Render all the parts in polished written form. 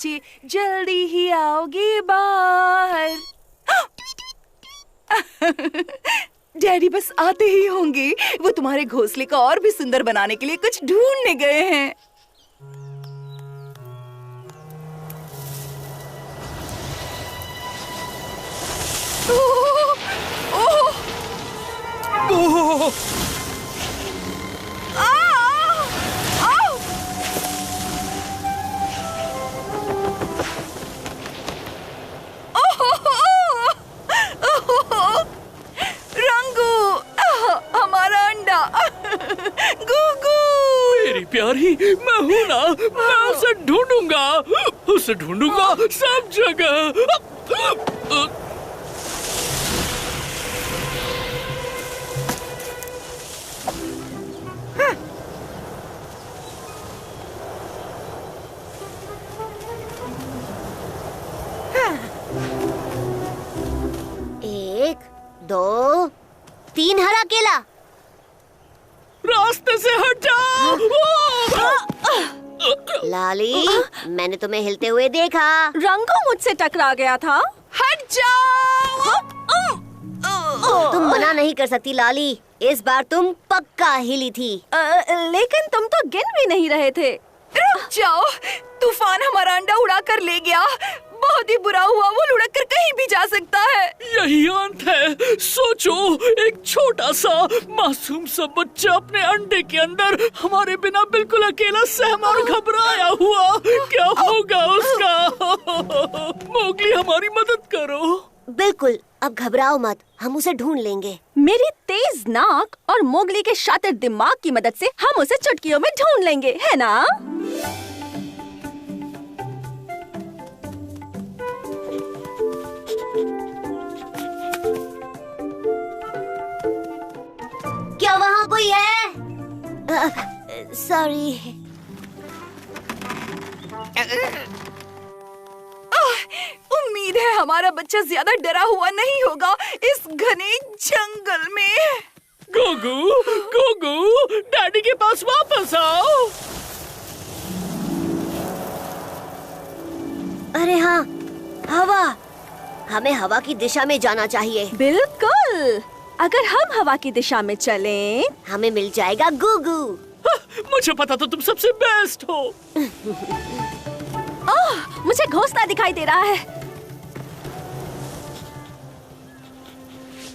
बच्चे जल्दी ही आओगे बाहर। डैडी बस आते ही होंगे। वो तुम्हारे घोंसले को और भी सुंदर बनाने के लिए कुछ ढूंढने गए हैं। ओह, ओह, ओह! हमारा अंडा। गुगु, मेरी प्यारी, मैं हूँ ना, मैं उसे ढूंढूंगा सब जगह। एक, दो, तीन हरा केला। रास्ते से हट जाओ। लाली, मैंने तुम्हें हिलते हुए देखा। रंगो मुझसे टकरा गया था। हट जाओ। तुम मना नहीं कर सकती लाली, इस बार तुम पक्का हिली थी। लेकिन तुम तो गिन भी नहीं रहे थे। रुक जाओ, तूफान हमारा अंडा उड़ा कर ले गया। बहुत ही बुरा हुआ, वो लुढ़क कर कहीं भी जा सकता है। यही अंत है। सोचो, एक छोटा सा मासूम सा बच्चा अपने अंडे के अंदर हमारे बिना बिल्कुल अकेला सहमा और घबराया हुआ। क्या होगा उसका? मोगली, हमारी मदद करो। बिल्कुल, अब घबराओ मत, हम उसे ढूंढ लेंगे। मेरी तेज नाक और मोगली के शातिर दिमाग की मदद से हम उसे चुटकियों में ढूंढ लेंगे, है ना? क्या वहाँ कोई है? सॉरी। उम्मीद है हमारा बच्चा ज्यादा डरा हुआ नहीं होगा इस घने जंगल में। गुगु, डैडी के पास वापस आओ। अरे हाँ, हवा। हमें हवा की दिशा में जाना चाहिए। बिल्कुल, अगर हम हवा की दिशा में चलें, हमें मिल जाएगा गुगु। मुझे पता तो तुम सबसे बेस्ट हो। ओह, मुझे घोंसला दिखाई दे रहा है।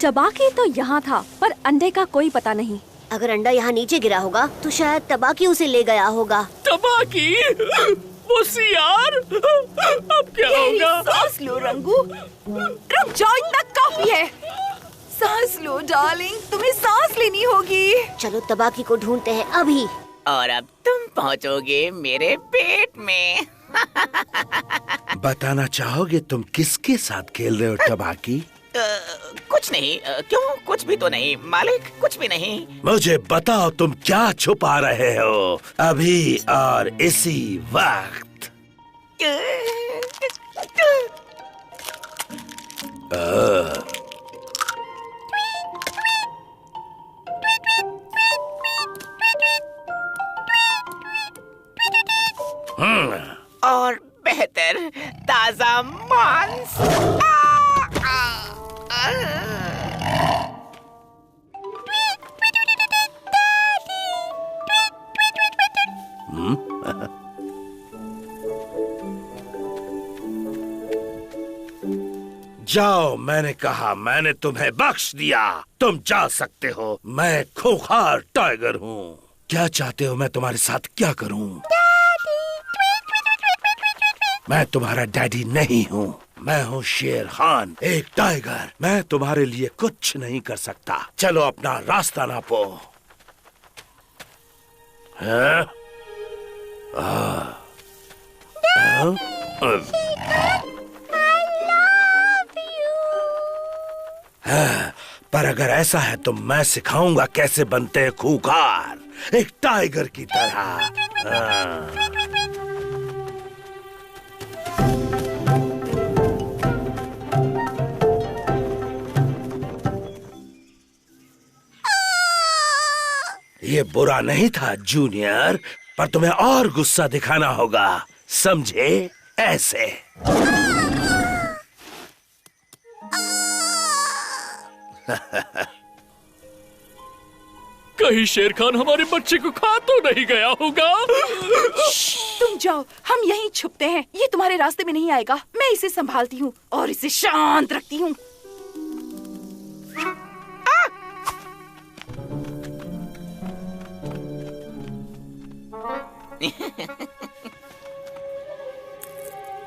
टबाकी तो यहाँ था, पर अंडे का कोई पता नहीं। अगर अंडा यहाँ नीचे गिरा होगा तो शायद तबाकी उसे ले गया होगा। तबाकी? वो सियार? अब क्या होगा? सांस लो रंगू, रुक जाओ, इतना काफी है। सांस लो डार्लिंग, तुम्हें सांस लेनी होगी। चलो तबाकी को ढूंढते हैं अभी। और अब तुम पहुंचोगे मेरे पेट में। बताना चाहोगे तुम किसके साथ खेल रहे हो टबाकी? कुछ नहीं। क्यों? कुछ भी तो नहीं मालिक, कुछ भी नहीं। मुझे बताओ तुम क्या छुपा रहे हो अभी और इसी वक्त। और बेहतर ताजा मांस। जाओ, मैंने कहा, मैंने तुम्हें बख्श दिया। तुम जा सकते हो। मैं खूंखार टाइगर हूँ। क्या चाहते हो मैं तुम्हारे साथ क्या करूँ? मैं तुम्हारा डैडी नहीं हूँ। मैं हूँ शेर खान, एक टाइगर। मैं तुम्हारे लिए कुछ नहीं कर सकता। चलो अपना रास्ता नापो। हाँ? पर अगर ऐसा है तो मैं सिखाऊंगा कैसे बनते हैं खूंखार, एक टाइगर की तरह। ये बुरा नहीं था जूनियर, पर तुम्हें और गुस्सा दिखाना होगा, समझे? ऐसे। कहीं शेर खान हमारे बच्चे को खा तो नहीं गया होगा? तुम जाओ, हम यहीं छुपते हैं। ये तुम्हारे रास्ते में नहीं आएगा। मैं इसे संभालती हूँ और इसे शांत रखती हूँ।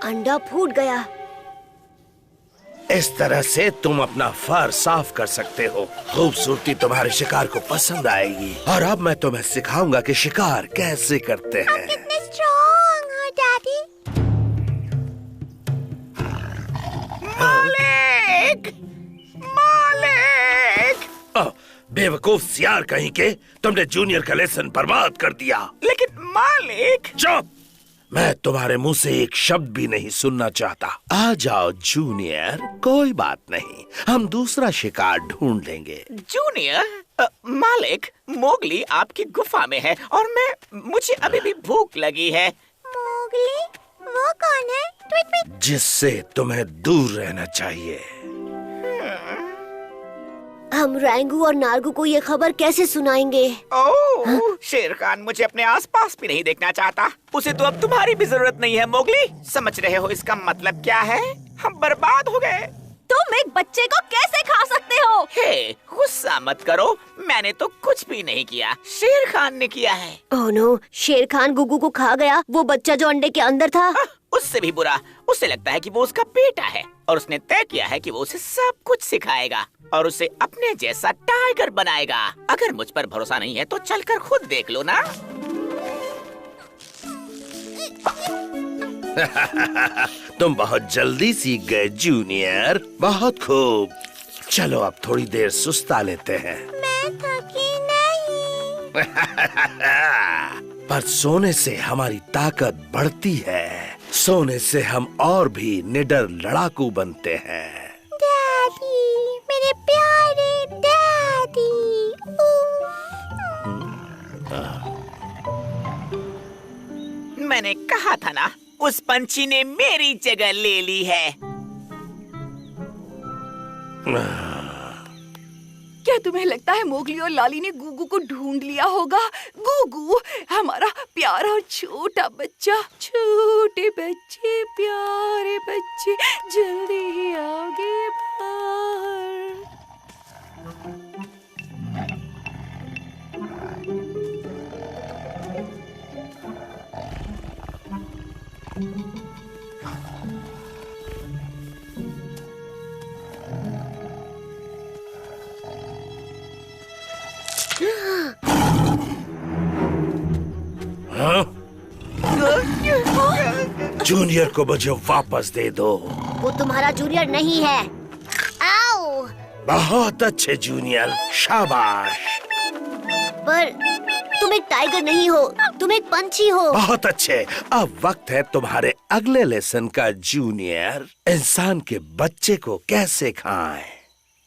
अंडा फूट गया। इस तरह से तुम अपना फर साफ कर सकते हो। खूबसूरती तुम्हारे शिकार को पसंद आएगी। और अब मैं तुम्हें सिखाऊंगा कि शिकार कैसे करते हैं। कितने स्ट्रॉन्ग हो डैडी। मालिक, मालिक। बेवकूफ सियार कहीं के, तुमने जूनियर का लेसन बर्बाद कर दिया। लेकिन मालिक। चुप! मैं तुम्हारे मुंह से एक शब्द भी नहीं सुनना चाहता। आ जाओ जूनियर, कोई बात नहीं, हम दूसरा शिकार ढूंढ लेंगे। जूनियर, मालिक, मोगली आपकी गुफा में है और मुझे अभी भी भूख लगी है। मोगली? वो कौन है? Tweet tweet. जिससे तुम्हें दूर रहना चाहिए। हम रैंगू और नार्गू को ये खबर कैसे सुनाएंगे? ओह, शेर खान मुझे अपने आसपास भी नहीं देखना चाहता। उसे तो अब तुम्हारी भी जरूरत नहीं है मोगली। समझ रहे हो इसका मतलब क्या है? हम बर्बाद हो गए। तुम एक बच्चे को कैसे खा सकते हो? हे, गुस्सा मत करो, मैंने तो कुछ भी नहीं किया, शेर खान ने किया है। ओह नो, शेर खान गुगू को खा गया। वो बच्चा जो अंडे के अंदर था। उससे भी बुरा, उसे लगता है कि वो उसका बेटा है और उसने तय किया है कि वो उसे सब कुछ सिखाएगा और उसे अपने जैसा टाइगर बनाएगा। अगर मुझ पर भरोसा नहीं है तो चलकर खुद देख लो ना। तुम बहुत जल्दी सीख गए जूनियर, बहुत खूब। चलो अब थोड़ी देर सुस्ता लेते हैं। मैं थकी नहीं। पर सोने से हमारी ताकत बढ़ती है। सोने से हम और भी निडर लड़ाकू बनते हैं। डैडी, मेरे प्यारे डैडी। मैंने कहा था ना, उस पंछी ने मेरी जगह ले ली है। क्या तुम्हें लगता है मोगली और लाली ने गुगू को ढूंढ लिया होगा? गुगू, हमारा प्यारा छोटा बच्चा। छोटे बच्चे, प्यारे बच्चे, जल्दी ही आओगे बाहर। हाँ? जूनियर को मुझे वापस दे दो। वो तुम्हारा जूनियर नहीं है। आओ। बहुत अच्छे जूनियर, शाबाश। पर तुम एक टाइगर नहीं हो, तुम एक पंछी हो। बहुत अच्छे। अब वक्त है तुम्हारे अगले लेसन का जूनियर। इंसान के बच्चे को कैसे खाएं?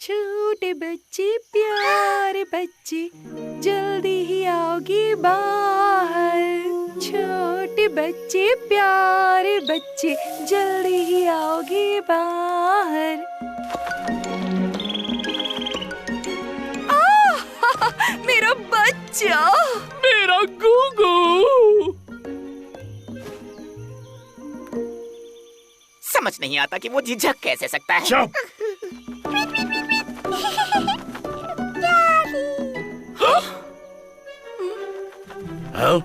छोटे बच्चे, प्यारे बच्चे, जल्दी ही आओगे बाहर। छोटे बच्चे, प्यारे बच्चे, जल्दी ही आओगे बाहर। मेरा बच्चा, मेरा गुगू। समझ नहीं आता कि वो झिझक कैसे सकता है। चुप! हाँ?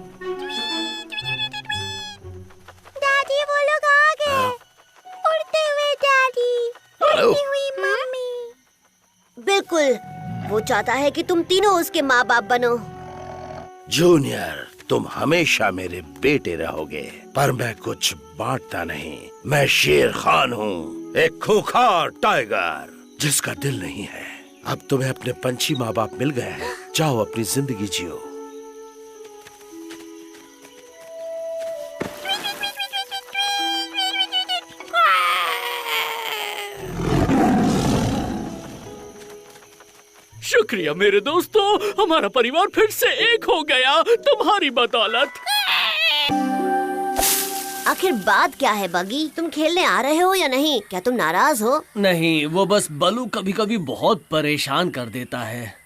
डैडी, वो लोग आ गए। उड़ते हुए डैडी, उड़ती हुई मम्मी। बिल्कुल, वो चाहता है कि तुम तीनों उसके माँ बाप बनो। जूनियर, तुम हमेशा मेरे बेटे रहोगे, पर मैं कुछ बांटता नहीं। मैं शेर खान हूँ, एक खूंखार टाइगर जिसका दिल नहीं है। अब तुम्हें अपने पंछी माँ बाप मिल गए हैं। जाओ अपनी जिंदगी जियो। शुक्रिया मेरे दोस्तों, हमारा परिवार फिर से एक हो गया तुम्हारी बदौलत। आखिर बात क्या है बगी? तुम खेलने आ रहे हो या नहीं? क्या तुम नाराज हो? नहीं, वो बस बलू कभी कभी बहुत परेशान कर देता है।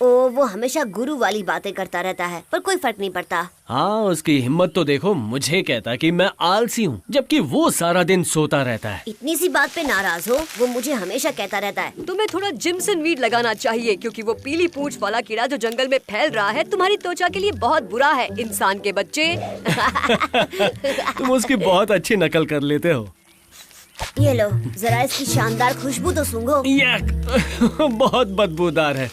ओ, वो हमेशा गुरु वाली बातें करता रहता है, पर कोई फर्क नहीं पड़ता। हाँ, उसकी हिम्मत तो देखो। मुझे कहता कि मैं आलसी हूँ, जबकि वो सारा दिन सोता रहता है। इतनी सी बात पे नाराज हो? वो मुझे हमेशा कहता रहता है। तुम्हें थोड़ा जिमसन वीड लगाना चाहिए, क्योंकि वो पीली पूंछ वाला कीड़ा जो जंगल में फैल रहा है तुम्हारी त्वचा के लिए बहुत बुरा है, इंसान के बच्चे। तुम उसकी बहुत अच्छी नकल कर लेते हो। ये लो, जरा इसकी शानदार खुशबू तो सूंघो। यक, बहुत बदबूदार है।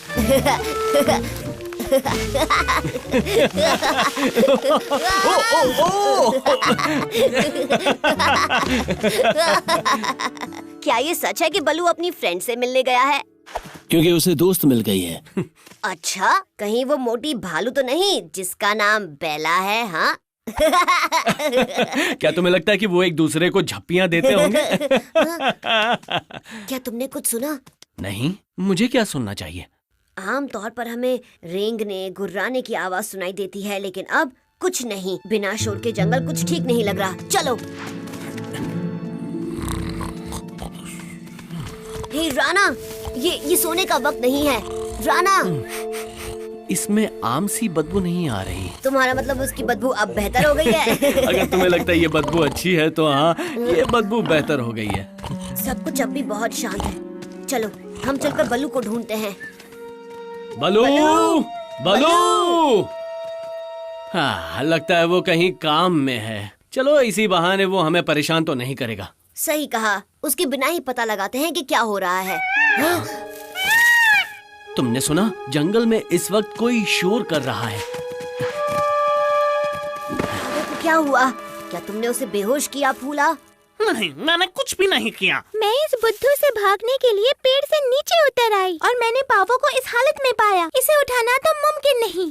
क्या ये सच है कि बलू अपनी फ्रेंड से मिलने गया है? क्योंकि उसे दोस्त मिल गई है। अच्छा, कहीं वो मोटी भालू तो नहीं जिसका नाम बेला है? हाँ। क्या तुम्हें लगता है कि वो एक दूसरे को झप्पियां देते होंगे? क्या तुमने कुछ सुना? नहीं, मुझे क्या सुनना चाहिए? आम तौर पर हमें रेंगने गुर्राने की आवाज सुनाई देती है, लेकिन अब कुछ नहीं। बिना शोर के जंगल कुछ ठीक नहीं लग रहा। चलो। हे राना, ये सोने का वक्त नहीं है। राना, इसमें आम सी बदबू नहीं आ रही। तुम्हारा मतलब उसकी बदबू अब बेहतर हो गई है? अगर तुम्हें लगता है ये बदबू अच्छी है तो हाँ, ये बदबू बेहतर हो गई है। सब कुछ अब भी बहुत शांत है। चलो, हम चलकर बलू को ढूंढते हैं। बलू, बलू। हाँ, लगता है वो कहीं काम में है। चलो, इसी बहाने वो हमें परेशान तो नहीं करेगा। सही कहा, उसके बिना ही पता लगाते हैं कि क्या हो रहा है। हाँ? तुमने सुना? जंगल में इस वक्त कोई शोर कर रहा है। तो क्या हुआ? क्या तुमने उसे बेहोश किया फूला? नहीं, मैंने कुछ भी नहीं किया। मैं इस बुद्धू से भागने के लिए पेड़ से नीचे उतर आई और मैंने पावो को इस हालत में पाया। इसे उठाना तो मुमकिन नहीं।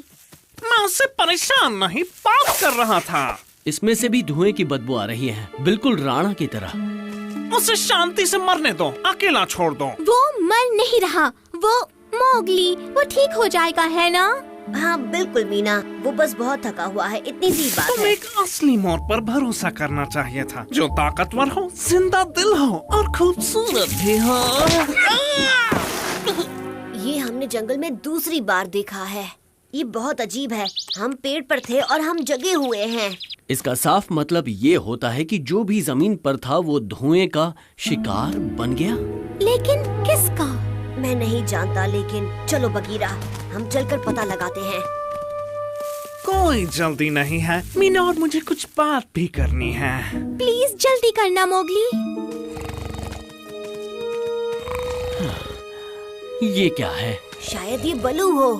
मैं उससे परेशान नहीं, बात कर रहा था। इसमें से भी धुएं की बदबू आ रही है, बिल्कुल राणा की तरह। उसे शांति से मरने दो, अकेला छोड़ दो। वो मर नहीं रहा। वो मोगली, वो ठीक हो जाएगा, है ना? हाँ बिल्कुल मीना, वो बस बहुत थका हुआ है, इतनी सी बात तुम है। एक असली मोर पर भरोसा करना चाहिए था, जो ताकतवर हो, जिंदा दिल हो और खूबसूरत भी हो। ये हमने जंगल में दूसरी बार देखा है। ये बहुत अजीब है। हम पेड़ पर थे और हम जगे हुए हैं। इसका साफ मतलब ये होता है कि जो भी जमीन पर था वो धुएं का शिकार बन गया। लेकिन किसका? मैं नहीं जानता, लेकिन चलो बगीरा, हम चलकर पता लगाते हैं। कोई जल्दी नहीं है, मीना और मुझे कुछ बात भी करनी है। प्लीज जल्दी करना मोगली। ये क्या है? शायद ये बलू हो।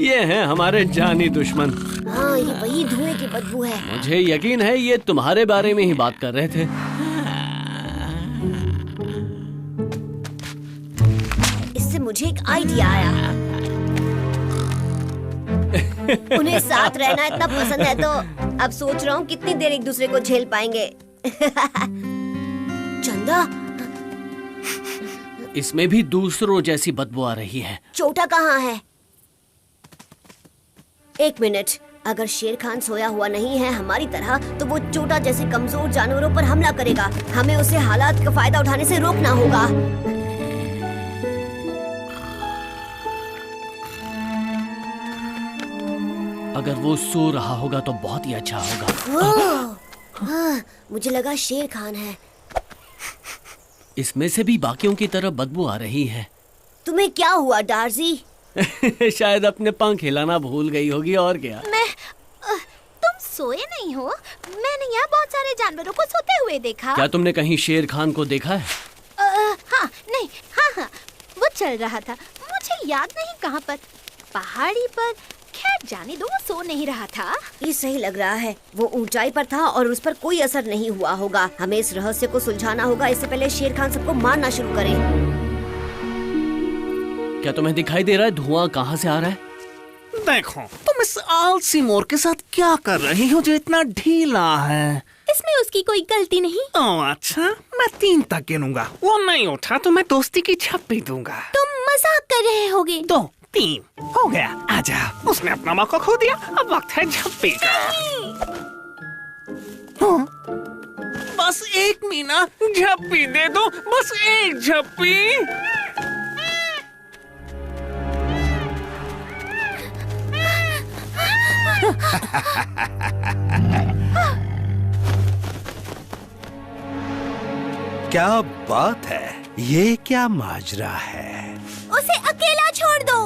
ये हैं हमारे जानी दुश्मन। हाँ, ये वही धुएं की बदबू है। मुझे यकीन है ये तुम्हारे बारे में ही बात कर रहे थे। इससे मुझे एक आइडिया आया। उन्हें साथ रहना इतना पसंद है तो अब सोच रहा हूँ कितनी देर एक दूसरे को झेल पाएंगे। चंदा, इसमें भी दूसरों जैसी बदबू आ रही है। चोटा कहाँ है? एक मिनट, अगर शेर खान सोया हुआ नहीं है हमारी तरह, तो वो चोटा जैसे कमजोर जानवरों पर हमला करेगा। हमें उसे हालात का फायदा उठाने से रोकना होगा। अगर वो सो रहा होगा तो बहुत ही अच्छा होगा। हाँ, मुझे लगा शेर खान है। इसमें से भी बाकियों की तरह बदबू आ रही है। तुम्हें क्या हुआ डार्जी? शायद अपने पंख हिलाना भूल गई होगी, और क्या। तुम सोए नहीं हो? मैंने यहाँ बहुत सारे जानवरों को सोते हुए देखा। क्या तुमने कहीं शेर खान को देखा है? हाँ, नहीं, हाँ, वो चल रहा था। मुझे याद नहीं कहाँ पर, पहाड़ी पर। खैर जाने दो, वो सो नहीं रहा था। ये सही लग रहा है। वो ऊंचाई पर था और उस पर कोई असर नहीं हुआ होगा। हमें इस रहस्य को सुलझाना होगा, इससे पहले शेर खान सबको मारना शुरू करे। क्या तुम्हें दिखाई दे रहा है धुआं कहाँ से आ रहा है? देखो, तुम इस आलसी मोर के साथ क्या कर रही हो जो इतना ढीला है? इसमें उसकी कोई गलती नहीं। ओह अच्छा, मैं 3 तक गिनूंगा। वो नहीं उठा तो मैं दोस्ती की छप्पी दूंगा। तुम मजाक कर रहे होगे। तो 3 हो गया। आजा, उसने अपना मौका खो दिया, अब वक्त है झप्पी का। हाँ? बस एक मीना, झप्पी दे दो, बस एक झप्पी। क्या बात है, ये क्या माजरा है? उसे अकेला छोड़ दो।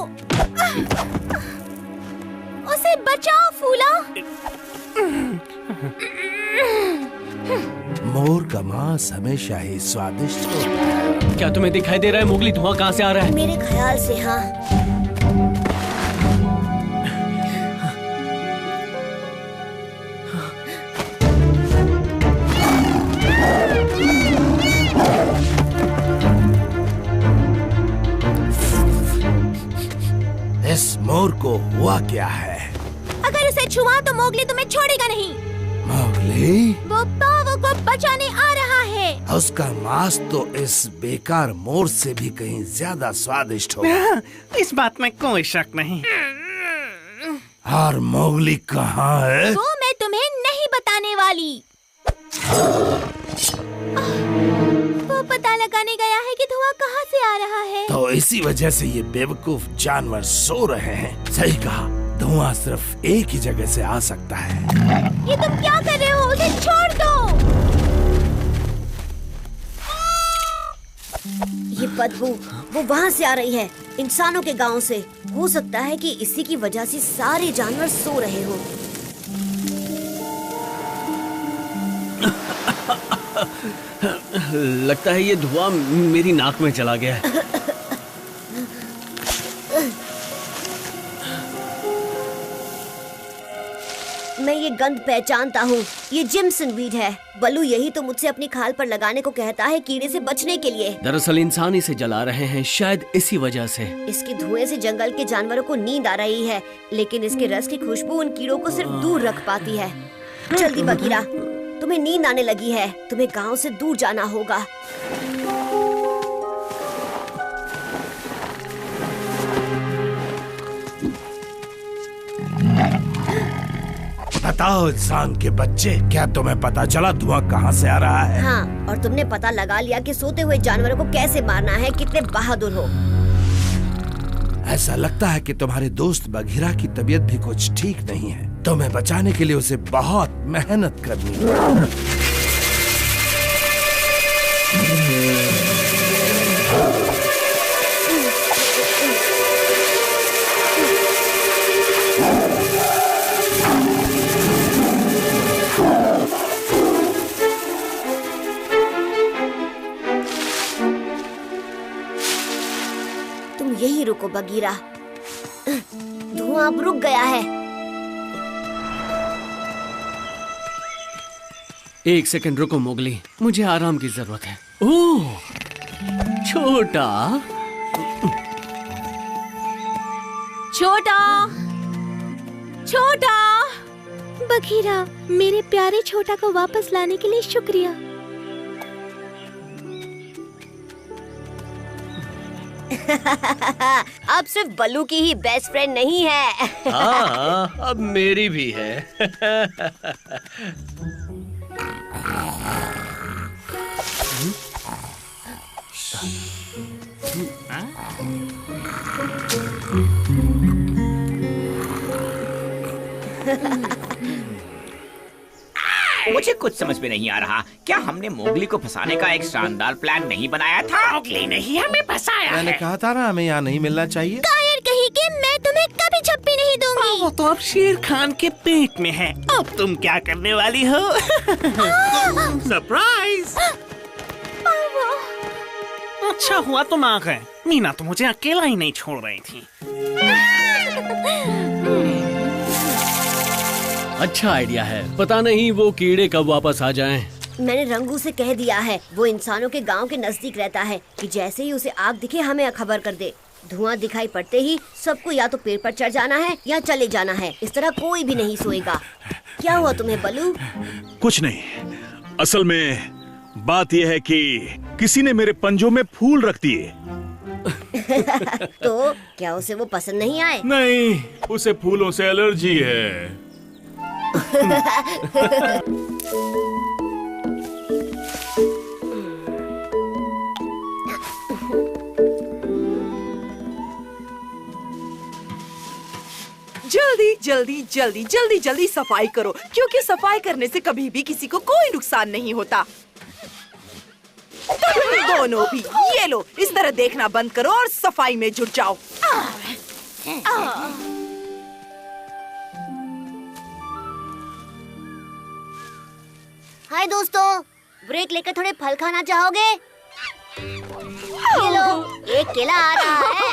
उसे बचाओ फूला। मोर का मांस हमेशा ही स्वादिष्ट होता है। क्या तुम्हें दिखाई दे रहा है मोगली, धुआं कहाँ से आ रहा है? मेरे ख्याल से हाँ। इस मोर को हुआ क्या है? अगर उसे छुआ तो मोगली तुम्हें छोड़ेगा नहीं। मोगली? वो पावो को बचाने आ रहा है। उसका मांस तो इस बेकार मोर से भी कहीं ज्यादा स्वादिष्ट होगा। इस बात में कोई शक नहीं। और मोगली कहाँ है? वो मैं तुम्हें नहीं बताने वाली। वो पता लगाने गया है कि धुआं कहाँ से आ रहा है। तो इसी वजह से ये बेवकूफ जानवर सो रहे हैं। सही कहा, धुआं सिर्फ एक ही जगह से आ सकता है। ये तुम क्या कर रहे हो? उसे छोड़ दो। ये बदबू वो वहाँ से आ रही है, इंसानों के गांव से। हो सकता है कि इसी की वजह से सारे जानवर सो रहे हो। लगता है ये धुआं मेरी नाक में चला गया है। मैं ये गंध पहचानता हूँ, ये जिम्सन वीड है। बलू यही तो मुझसे अपनी खाल पर लगाने को कहता है कीड़े से बचने के लिए। दरअसल इंसान इसे जला रहे हैं, शायद इसी वजह से। इसके धुएं से जंगल के जानवरों को नींद आ रही है, लेकिन इसके रस की खुशबू उन कीड़ों को सिर्फ दूर रख पाती है। जल्दी बगीरा, तुम्हें नींद आने लगी है, तुम्हें गांव से दूर जाना होगा। बताओ इंसान के बच्चे, क्या तुम्हें पता चला धुआं कहाँ से आ रहा है? हाँ, और तुमने पता लगा लिया कि सोते हुए जानवरों को कैसे मारना है। कितने बहादुर हो। ऐसा लगता है कि तुम्हारे दोस्त बघीरा की तबीयत भी कुछ ठीक नहीं है। तुम्हें बचाने के लिए उसे बहुत मेहनत करनी है। तुम यही रुको बगीरा, धुआं अब रुक गया है। एक सेकंड रुको मोगली, मुझे आराम की जरूरत है। ओह, छोटा छोटा छोटा। बघीरा, मेरे प्यारे छोटा को वापस लाने के लिए शुक्रिया। अब सिर्फ बल्लू की ही बेस्ट फ्रेंड नहीं है। हाँ, अब मेरी भी है। मुझे कुछ समझ में नहीं आ रहा, क्या हमने मोगली को फंसाने का एक शानदार प्लान नहीं बनाया था? मोगली नहीं हमें फंसाया मैंने है। कहा था ना, हमें यहाँ नहीं मिलना चाहिए। कायर कहीं के, मैं तुम्हें कभी झप्पी नहीं दूंगी। वो तो अब शेर खान के पेट में है। अब तुम क्या करने वाली हो? सरप्राइज। अच्छा हुआ तुम आ गए। मीना तो मुझे अकेला ही नहीं छोड़ रही थी। अच्छा आइडिया है, पता नहीं वो कीड़े कब वापस आ जाएं। मैंने रंगू से कह दिया है, वो इंसानों के गांव के नजदीक रहता है, कि जैसे ही उसे आग दिखे हमें खबर कर दे। धुआं दिखाई पड़ते ही सबको या तो पेड़ पर चढ़ जाना है या चले जाना है। इस तरह कोई भी नहीं सोएगा। क्या हुआ तुम्हें बलू? कुछ नहीं, असल में बात यह है कि किसी ने मेरे पंजों में फूल रख दिए। तो क्या उसे वो पसंद नहीं आए? नहीं, उसे फूलों से एलर्जी है। जल्दी जल्दी जल्दी जल्दी जल्दी सफाई करो, क्योंकि सफाई करने से कभी भी किसी को कोई नुकसान नहीं होता। तुम दोनों भी ये लो, इस तरह देखना बंद करो और सफाई में जुट जाओ। हाय दोस्तों, ब्रेक लेकर थोड़े फल खाना चाहोगे? ये लो, एक केला आ रहा है।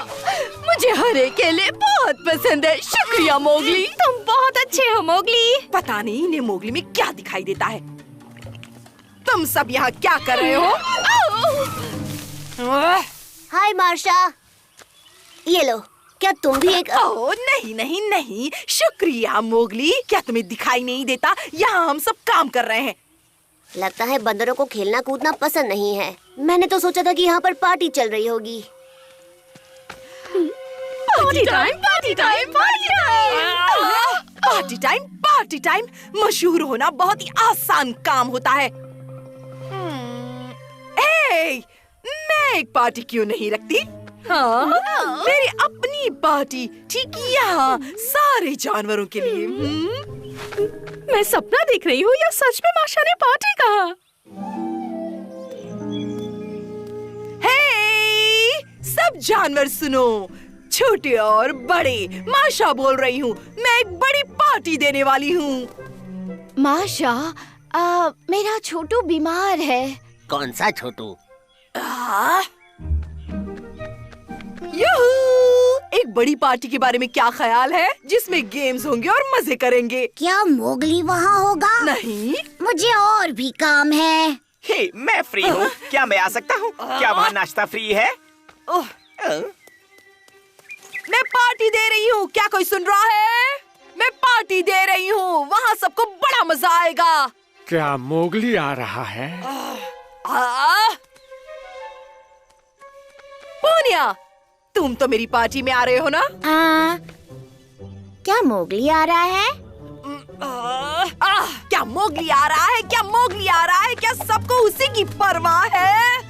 मुझे हरे केले बहुत पसंद है। शुक्रिया मोगली, तुम बहुत अच्छे हो मोगली। पता नहीं इन्हें मोगली में क्या दिखाई देता है। तुम सब यहाँ क्या कर रहे हो? हाय मार्शा, ये लो, क्या तुम भी एक ओह नहीं नहीं नहीं, शुक्रिया मोगली। क्या तुम्हें दिखाई नहीं देता? यहाँ हम सब काम कर रहे हैं। लगता है बंदरों को खेलना कूदना पसंद नहीं है। मैंने तो सोचा था कि यहाँ पर पार्टी चल रही होगी। Party time, party time, party time, party time, party time. मशहूर होना बहुत ही आसान काम होता है। मैं एक पार्टी क्यों नहीं रखती? हाँ, मेरी अपनी पार्टी, ठीक यहाँ, सारे जानवरों के लिए। मैं सपना देख रही हूँ या सच में माशा ने पार्टी कहा? हे, सब जानवर सुनो, छोटे और बड़े, माशा बोल रही हूँ। मैं एक बड़ी पार्टी देने वाली हूँ। माशा, मेरा छोटू बीमार है। कौन सा छोटू? यूहू! एक बड़ी पार्टी के बारे में क्या ख्याल है, जिसमें गेम्स होंगे और मजे करेंगे? क्या मोगली वहाँ होगा? नहीं, मुझे और भी काम है। हे, मैं फ्री हूँ। क्या मैं आ सकता हूँ? क्या वहाँ नाश्ता फ्री है? ओह, मैं पार्टी दे रही हूँ। क्या कोई सुन रहा है? मैं पार्टी दे रही हूँ। वहाँ सबको बड़ा मजा आएगा। क्या मोगली आ रहा है? पूनिया, तुम तो मेरी पार्टी में आ रहे हो ना? क्या मोगली आ रहा है? क्या मोगली आ रहा है? क्या मोगली आ रहा है? क्या सबको उसी की परवाह है?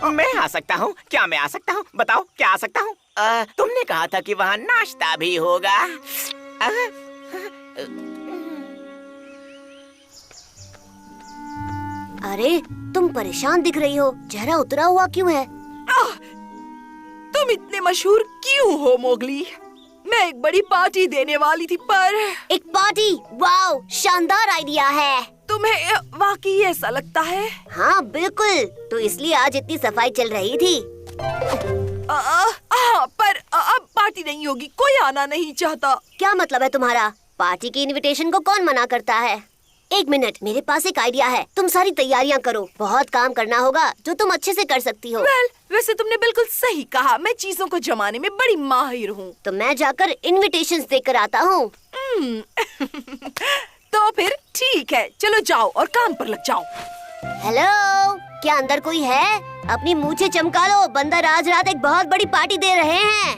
मैं आ सकता हूँ। क्या मैं आ सकता हूँ? बताओ, क्या आ सकता हूँ? तुमने कहा था कि वहाँ नाश्ता भी होगा। अरे, तुम परेशान दिख रही हो। चेहरा उतरा हुआ क्यों है? तुम इतने मशहूर क्यों हो मोगली? मैं एक बड़ी पार्टी देने वाली थी, पर एक पार्टी? वाओ, शानदार आइडिया है। तुम्हें वाकई ऐसा लगता है? हाँ बिल्कुल, तो इसलिए आज इतनी सफाई चल रही थी। पर अब पार्टी नहीं होगी, कोई आना नहीं चाहता। क्या मतलब है तुम्हारा? पार्टी की इनविटेशन को कौन मना करता है? एक मिनट, मेरे पास एक आइडिया है। तुम सारी तैयारियां करो। बहुत काम करना होगा जो तुम अच्छे से कर सकती हो। वैसे तुमने बिल्कुल सही कहा। मैं चीजों को जमाने में बड़ी माहिर हूँ। तो मैं जाकर इनविटेशंस देकर आता हूँ। तो फिर ठीक है, चलो जाओ और काम पर लग जाओ। हेलो, क्या अंदर कोई है? अपनी मूंछें चमका लो, बंदर आज रात एक बहुत बड़ी पार्टी दे रहे हैं।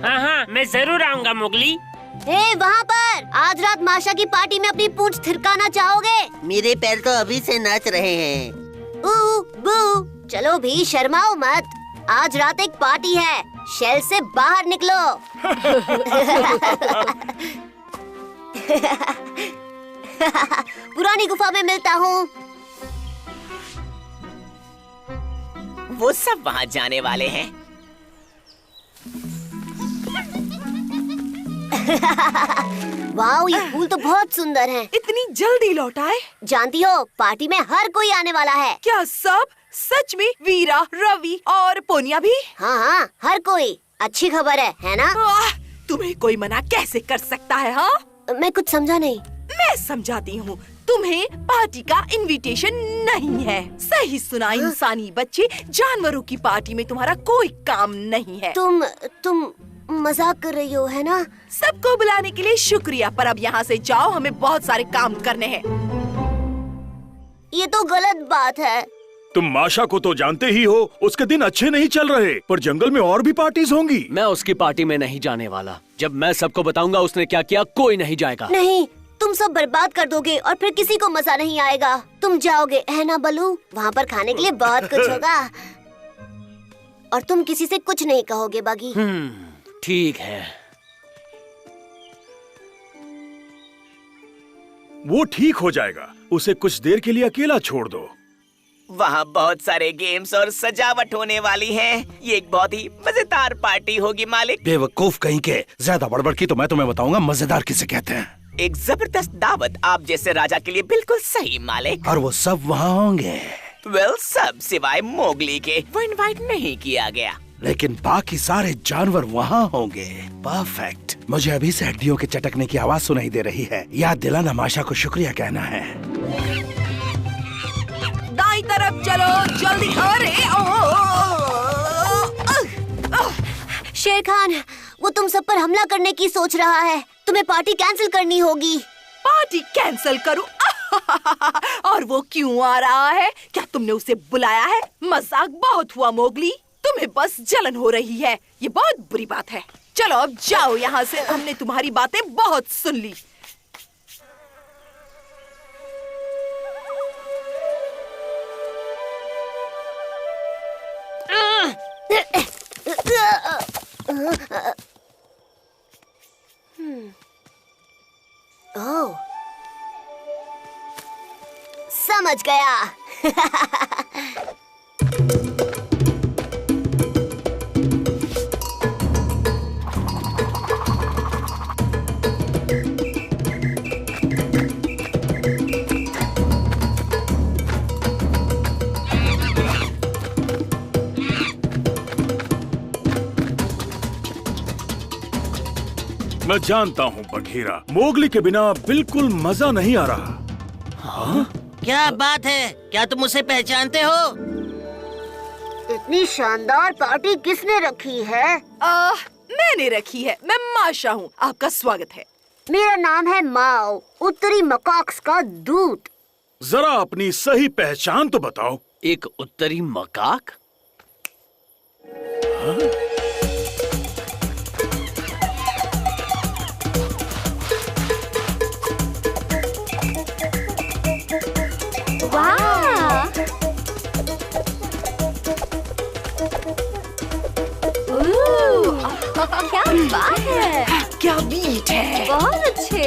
हाँ हाँ, मैं जरूर आऊँगा मोगली। हे, वहाँ पर आज रात माशा की पार्टी में अपनी पूंछ थिरकाना चाहोगे? मेरे पैर तो अभी से नाच रहे हैं। बू, चलो भी, शर्माओ मत। आज रात एक पार्टी है, शेल से बाहर निकलो। पुरानी गुफा में मिलता हूँ। वो सब वहाँ जाने वाले हैं। वाओ, ये फूल तो बहुत सुंदर हैं। इतनी जल्दी लौट आए? जानती हो, पार्टी में हर कोई आने वाला है। क्या सब? सच में? वीरा, रवि और पोनिया भी? हाँ हाँ, हर कोई। अच्छी खबर है ना? तुम्हें कोई मना कैसे कर सकता है? हाँ, मैं कुछ समझा नहीं। मैं समझाती हूँ। तुम्हें पार्टी का इनविटेशन नहीं है। सही सुना इंसानी बच्चे, जानवरों की पार्टी में तुम्हारा कोई काम नहीं है। तुम मजाक कर रही हो, है ना? सबको बुलाने के लिए शुक्रिया, पर अब यहाँ से जाओ, हमें बहुत सारे काम करने हैं। ये तो गलत बात है। तुम माशा को तो जानते ही हो, उसके दिन अच्छे नहीं चल रहे, पर जंगल में और भी पार्टीज होंगी। मैं उसकी पार्टी में नहीं जाने वाला। जब मैं सबको बताऊंगा उसने क्या किया, कोई नहीं जाएगा। नहीं, तुम सब बर्बाद कर दोगे और फिर किसी को मजा नहीं आएगा। तुम जाओगे है ना बलू? वहाँ पर खाने के लिए बहुत कुछ होगा और तुम किसी से कुछ नहीं कहोगे बागी। ठीक है। वो ठीक हो जाएगा, उसे कुछ देर के लिए अकेला छोड़ दो। वहाँ बहुत सारे गेम्स और सजावट होने वाली है। ये एक बहुत ही मजेदार पार्टी होगी मालिक। बेवकूफ कहीं के, ज्यादा बड़बड़ की तो मैं तुम्हें बताऊंगा मजेदार किसे कहते हैं। एक जबरदस्त दावत आप जैसे राजा के लिए बिल्कुल सही मालिक। और वो सब वहाँ होंगे। वेल, सब सिवाय मोगली के, वो इनवाइट नहीं किया गया। लेकिन बाकी सारे जानवर वहाँ होंगे। परफेक्ट। मुझे अभी से हड्डियों के चटकने की आवाज सुनाई दे रही है। याद दिलाना माशा को शुक्रिया कहना है। दाई तरफ चलो जल्दी। अरे शेर खान, वो तुम सब पर हमला करने की सोच रहा है। तुम्हें पार्टी कैंसिल करनी होगी। पार्टी कैंसिल करूं? और वो क्यों आ रहा है? क्या तुमने उसे बुलाया है? मजाक बहुत हुआ मोगली, तुम्हें बस जलन हो रही है। ये बहुत बुरी बात है। चलो अब जाओ यहाँ से, हमने तुम्हारी बातें बहुत सुन ली। ओह, समझ गया। मैं जानता हूँ बघीरा, मोगली के बिना बिल्कुल मजा नहीं आ रहा। हाँ? क्या बात है? क्या तुम उसे पहचानते हो? इतनी शानदार पार्टी किसने रखी है? मैंने रखी है। मैं माशा हूँ। आपका स्वागत है। मेरा नाम है माओ, उत्तरी मकाक्स का दूत। जरा अपनी सही पहचान तो बताओ। एक उत्तरी मकाक? क्या बात है, क्या बीट है। बहुत अच्छे।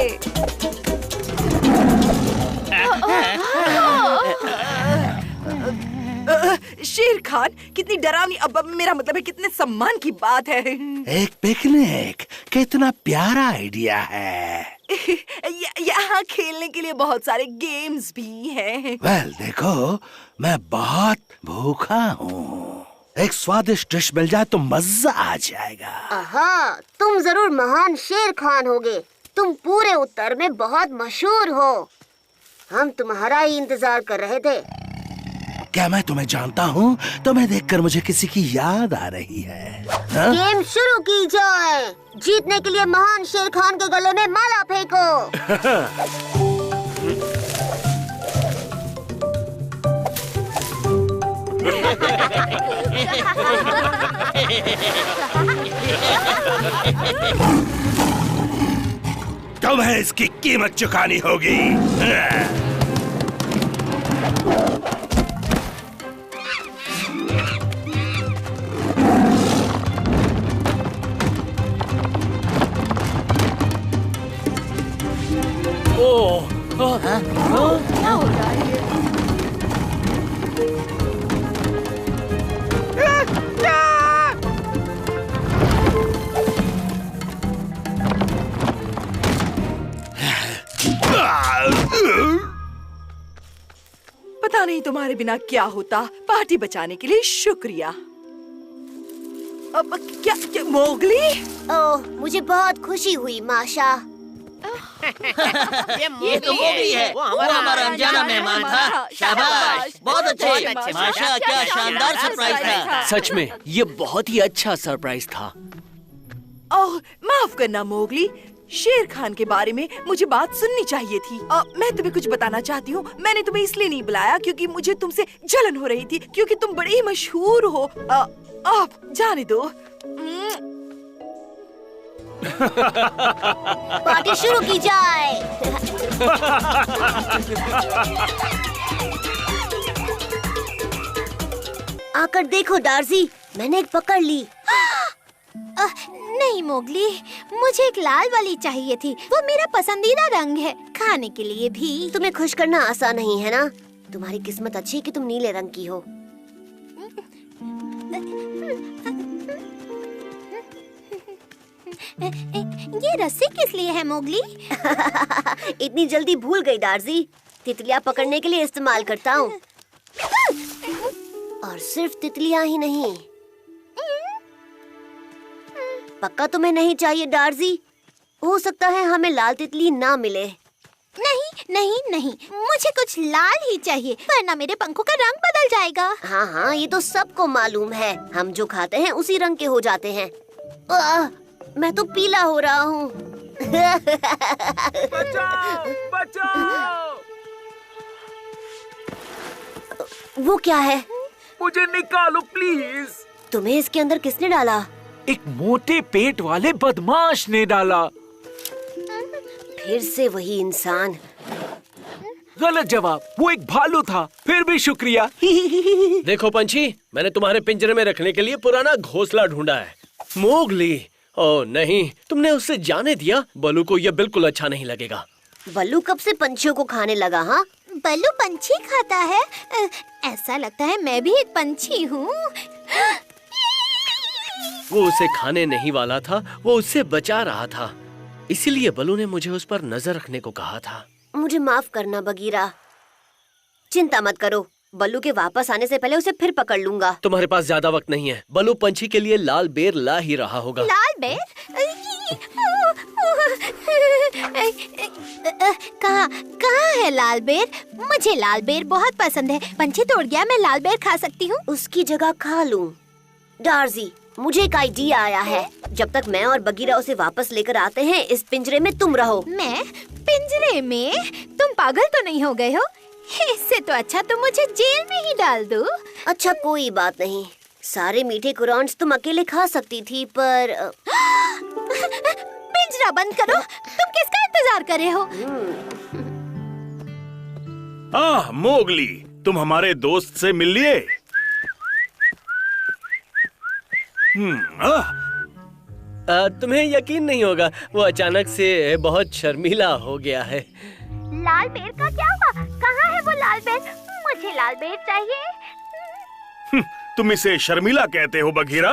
शेर खान, कितनी डरावनी, अब मेरा मतलब है कितने सम्मान की बात है। एक पिकनिक, कितना प्यारा आइडिया है। यहाँ खेलने के लिए बहुत सारे गेम्स भी हैं। वेल, देखो मैं बहुत भूखा हूँ। एक स्वादिष्ट डिश मिल जाए तो मजा आ जाएगा। आहा, तुम जरूर महान शेर खान होगे। तुम पूरे उत्तर में बहुत मशहूर हो। हम तुम्हारा ही इंतजार कर रहे थे। क्या मैं तुम्हें जानता हूँ? तुम्हें देखकर मुझे किसी की याद आ रही है। हा? गेम शुरू की जाए। जीतने के लिए महान शेर खान के गले में माला फेंको। तुम्हें इसकी कीमत चुकानी होगी। क्या हो रहा है? पता नहीं तुम्हारे बिना क्या होता। पार्टी बचाने के लिए शुक्रिया। अब क्या मोगली? ओह, मुझे बहुत खुशी हुई माशा। ये तो मोगली है। वो हमारा अनजाना मेहमान था। शाबाश, बहुत अच्छे। माशा, क्या शानदार सरप्राइज था। सच में ये बहुत ही अच्छा सरप्राइज था। ओह, माफ करना मोगली, शेर खान के बारे में मुझे बात सुननी चाहिए थी। मैं तुम्हें कुछ बताना चाहती हूँ। मैंने तुम्हें इसलिए नहीं बुलाया क्योंकि मुझे तुमसे जलन हो रही थी, क्योंकि तुम बड़े ही मशहूर हो। आप जाने दो। पार्टी शुरू की जाए। आकर देखो डार्जी, मैंने एक पकड़ ली। नहीं मोगली, मुझे एक लाल वाली चाहिए थी। वो मेरा पसंदीदा रंग है, खाने के लिए भी। तुम्हें खुश करना आसान नहीं है ना। तुम्हारी किस्मत अच्छी कि तुम नीले रंग की हो। ये रस्सी किस लिए है मोगली? इतनी जल्दी भूल गई डार्जी। तितलियाँ पकड़ने के लिए इस्तेमाल करता हूँ। और सिर्फ तितलियाँ ही नहीं। पक्का तुम्हें नहीं चाहिए डार्जी? हो सकता है हमें लाल तितली ना मिले। नहीं नहीं नहीं, मुझे कुछ लाल ही चाहिए, वरना मेरे पंखों का रंग बदल जाएगा। हाँ हाँ, ये तो सबको मालूम है। हम जो खाते हैं उसी रंग के हो जाते हैं। मैं तो पीला हो रहा हूँ। बचाओ, बचाओ! वो क्या है? मुझे निकालो प्लीज। तुम्हें इसके अंदर किसने डाला? एक मोटे पेट वाले बदमाश ने डाला। फिर से वही इंसान। गलत जवाब, वो एक भालू था। फिर भी शुक्रिया। देखो पंछी, मैंने तुम्हारे पिंजरे में रखने के लिए पुराना घोंसला ढूंढा है। मोगली, ओह नहीं, तुमने उससे जाने दिया। बल्लू को यह बिल्कुल अच्छा नहीं लगेगा। बल्लू कब से पंछियों को खाने लगा? हाँ, बल्लू पंछी खाता है? ऐसा लगता है मैं भी एक पंछी हूँ। वो उसे खाने नहीं वाला था, वो उससे बचा रहा था। इसीलिए बल्लू ने मुझे उस पर नजर रखने को कहा था। मुझे माफ करना बगीरा। चिंता मत करो, बल्लू के वापस आने से पहले उसे फिर पकड़ लूंगा। तुम्हारे पास ज्यादा वक्त नहीं है। बल्लू पंछी के लिए लाल बेर ला ही रहा होगा। लाल बेर? कहाँ है लाल बेर? मुझे लाल बेर बहुत पसंद है। पंछी तोड़ गया, मैं लाल बेर खा सकती हूँ? उसकी जगह खा लूँ। डार्जी, मुझे एक आइडिया आया है। जब तक मैं और बगीरा उसे वापस लेकर आते हैं, इस पिंजरे में तुम रहो। मैं पिंजरे में? तुम पागल तो नहीं हो गए हो? इससे तो अच्छा तुम मुझे जेल में ही डाल दो। अच्छा कोई बात नहीं, सारे मीठे कुरान्स तुम अकेले खा सकती थी, पर पिंजरा बंद करो। तुम किसका इंतजार कर रहे हो? मोगली, तुम हमारे दोस्त से मिल लिए? तुम्हें यकीन नहीं होगा, वो अचानक से बहुत शर्मीला हो गया है। लाल बेर का क्या हुआ? कहाँ है वो लाल बेर? मुझे लाल बेर चाहिए। तुम इसे शर्मिला कहते हो बघीरा?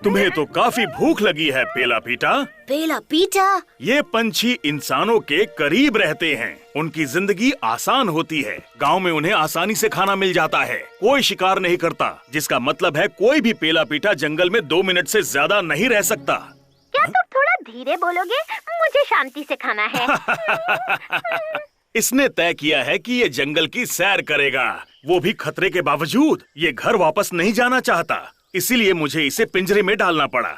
तुम्हें तो काफी भूख लगी है पेला पीटा। पेला पीटा? ये पंछी इंसानों के करीब रहते हैं, उनकी जिंदगी आसान होती है। गांव में उन्हें आसानी से खाना मिल जाता है, कोई शिकार नहीं करता, जिसका मतलब है कोई भी पेला पीटा जंगल में 2 मिनट से ज्यादा नहीं रह सकता। क्या तुम थोड़ा धीरे बोलोगे? मुझे शांति से खाना है। इसने तय किया है कि ये जंगल की सैर करेगा, वो भी खतरे के बावजूद। ये घर वापस नहीं जाना चाहता, इसीलिए मुझे इसे पिंजरे में डालना पड़ा।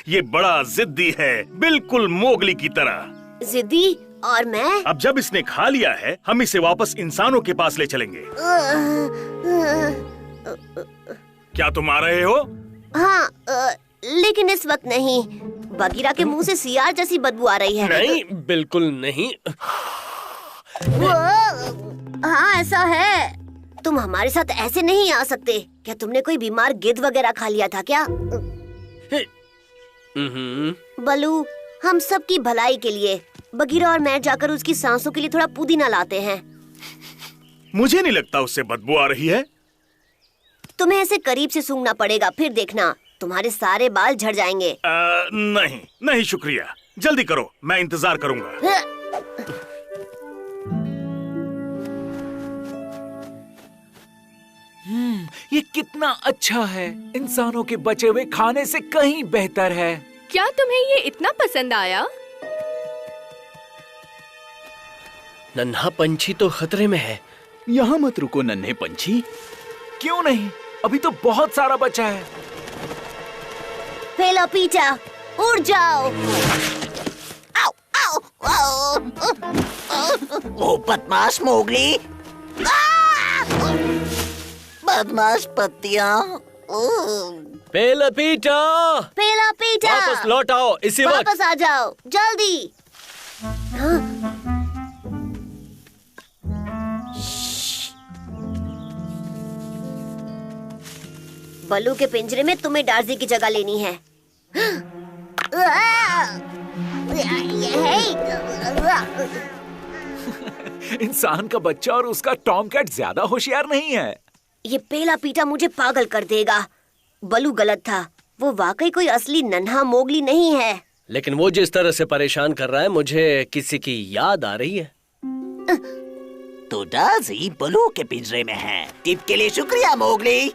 ये बड़ा जिद्दी है, बिल्कुल मोगली की तरह। जिद्दी? और मैं? अब जब इसने खा लिया है, हम इसे वापस इंसानों के पास ले चलेंगे। क्या तुम आ रहे हो? हाँ, लेकिन इस वक्त नहीं। बगीरा के मुंह से सियार जैसी बदबू आ रही है। नहीं, बिल्कुल नहीं। हाँ ऐसा है। तुम हमारे साथ ऐसे नहीं आ सकते। क्या तुमने कोई बीमार गिद्ध वगैरह खा लिया था क्या? बलू, हम सबकी भलाई के लिए बगीरा और मैं जाकर उसकी सांसों के लिए थोड़ा पुदीना लाते हैं। मुझे नहीं लगता उससे बदबू आ रही है। तुम्हें ऐसे करीब से सूंघना पड़ेगा, फिर देखना तुम्हारे सारे बाल झड़ जाएंगे। नहीं नहीं शुक्रिया, जल्दी करो, मैं इंतजार करूंगा। ये कितना अच्छा है, इंसानों के बचे हुए खाने से कहीं बेहतर है। क्या तुम्हें ये इतना पसंद आया? नन्हा पंछी तो खतरे में है। यहाँ मत रुको नन्हे पंछी। क्यों नहीं, अभी तो बहुत सारा बचा है। पेला पीटा, उड़ जाओ। आओ, आओ, आओ। ओ बदमाश मोगली, बदमाश पत्तियां। पेला पीटा, पेला पीटा, वापस लौट आओ इसी वक्त। वापस आ जाओ जल्दी। बलू के पिंजरे में तुम्हें डार्जी की जगह लेनी है। इंसान का बच्चा और उसका टॉमकैट ज्यादा होशियार नहीं है। ये पेला पीटा मुझे पागल कर देगा। बलू गलत था, वो वाकई कोई असली नन्हा मोगली नहीं है। लेकिन वो जिस तरह से परेशान कर रहा है, मुझे किसी की याद आ रही है। तो डार्जी बलू के पिंजरे में है। टिप के लिए शुक्रिया मोगली।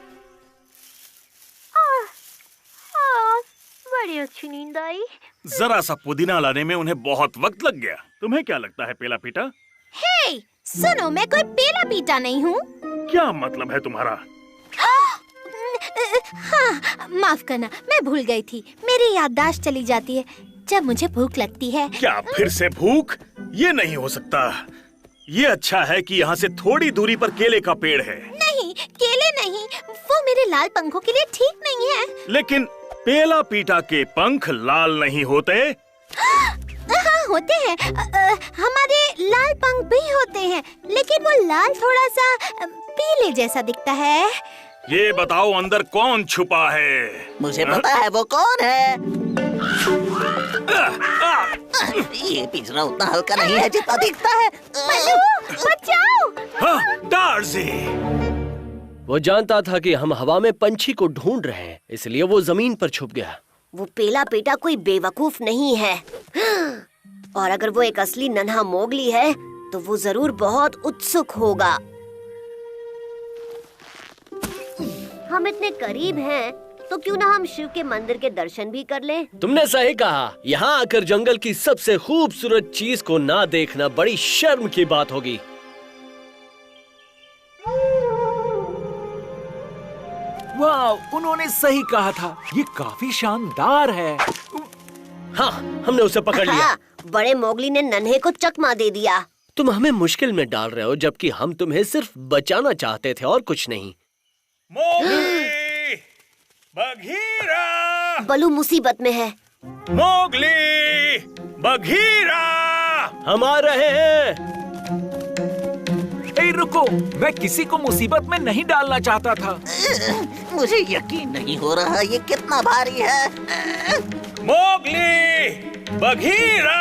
बड़ी अच्छी नींद आई। जरा सा पुदीना लाने में उन्हें बहुत वक्त लग गया। तुम्हें क्या लगता है पेला पीटा? हे, सुनो, मैं कोई पेला पीटा नहीं हूँ। क्या मतलब है तुम्हारा? हाँ, माफ करना, मैं भूल गई थी। मेरी याददाश्त चली जाती है जब मुझे भूख लगती है। क्या फिर से भूख? ये नहीं हो सकता। ये अच्छा है कि यहाँ से थोड़ी दूरी पर केले का पेड़ है। नहीं, केले नहीं, वो मेरे लाल पंखों के लिए ठीक नहीं है। लेकिन पेला पीटा के पंख लाल नहीं होते। हाँ, होते हैं। हमारे लाल पंख भी होते हैं, लेकिन वो लाल थोड़ा सा पीले जैसा दिखता है। ये बताओ अंदर कौन छुपा है? मुझे पता है वो कौन है। ये पिंजरा उतना हल्का नहीं है जितना दिखता है। बचाओ! हाँ, डार्जी। वो जानता था कि हम हवा में पंछी को ढूंढ रहे हैं, इसलिए वो जमीन पर छुप गया। वो पेला पेटा कोई बेवकूफ नहीं है, और अगर वो एक असली नन्हा मोगली है तो वो जरूर बहुत उत्सुक होगा। हम इतने करीब हैं, तो क्यों ना हम शिव के मंदिर के दर्शन भी कर लें? तुमने सही कहा। यहाँ आकर जंगल की सबसे खूबसूरत चीज को ना देखना बड़ी शर्म की बात होगी। वाह, उन्होंने सही कहा था। ये काफी शानदार है। हाँ, हमने उसे पकड़ लिया। बड़े मोगली ने नन्हे को चकमा दे दिया। तुम हमें मुश्किल में डाल रहे हो, जबकि हम तुम्हें सिर्फ बचाना चाहते थे और कुछ नहीं। मोगली, बघीरा। बलू मुसीबत में है। मोगली, बघीरा, हम आ रहे हैं। ए, रुको, मैं किसी को मुसीबत में नहीं डालना चाहता था। मुझे यकीन नहीं हो रहा ये कितना भारी है। मोगली, बघीरा।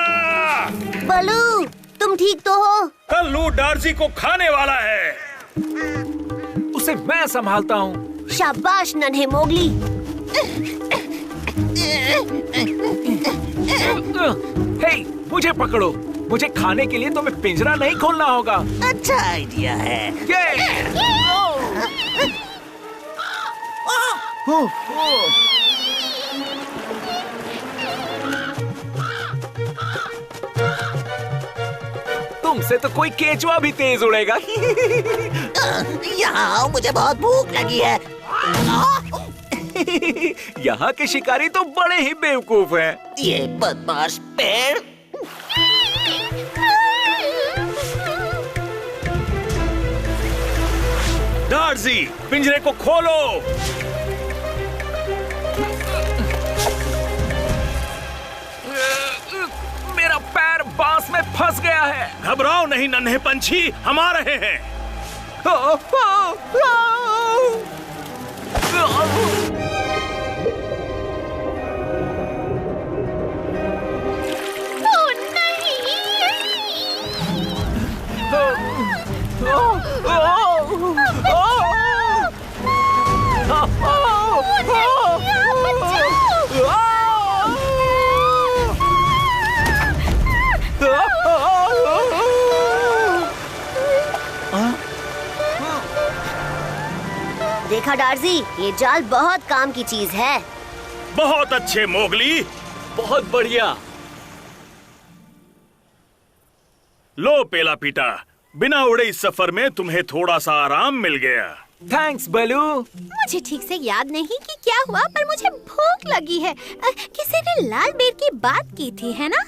बलू, तुम ठीक तो हो? कल्लू डार्जी को खाने वाला है। उसे मैं संभालता हूँ। शाबाश नन्हे मोगली। हे, मुझे पकड़ो। मुझे खाने के लिए तुम्हें पिंजरा नहीं खोलना होगा। अच्छा आइडिया है। तुमसे तो कोई केचुआ भी तेज उड़ेगा। यहाँ आओ, मुझे बहुत भूख लगी है। यहाँ के शिकारी तो बड़े ही बेवकूफ हैं। ये बदमाश पेड़। डार्जी, पिंजरे को खोलो। मेरा पैर बांस में फंस गया है। घबराओ नहीं नन्हे पंछी, हम आ रहे हैं। देखा डार्जी, ये जाल बहुत काम की चीज है। बहुत अच्छे मोगली, बहुत बढ़िया। लो पेला पीटा, बिना उड़े इस सफर में तुम्हें थोड़ा सा आराम मिल गया। थैंक्स बलू। मुझे ठीक से याद नहीं कि क्या हुआ, पर मुझे भूख लगी है। किसी ने लाल बेर की बात की थी, है ना?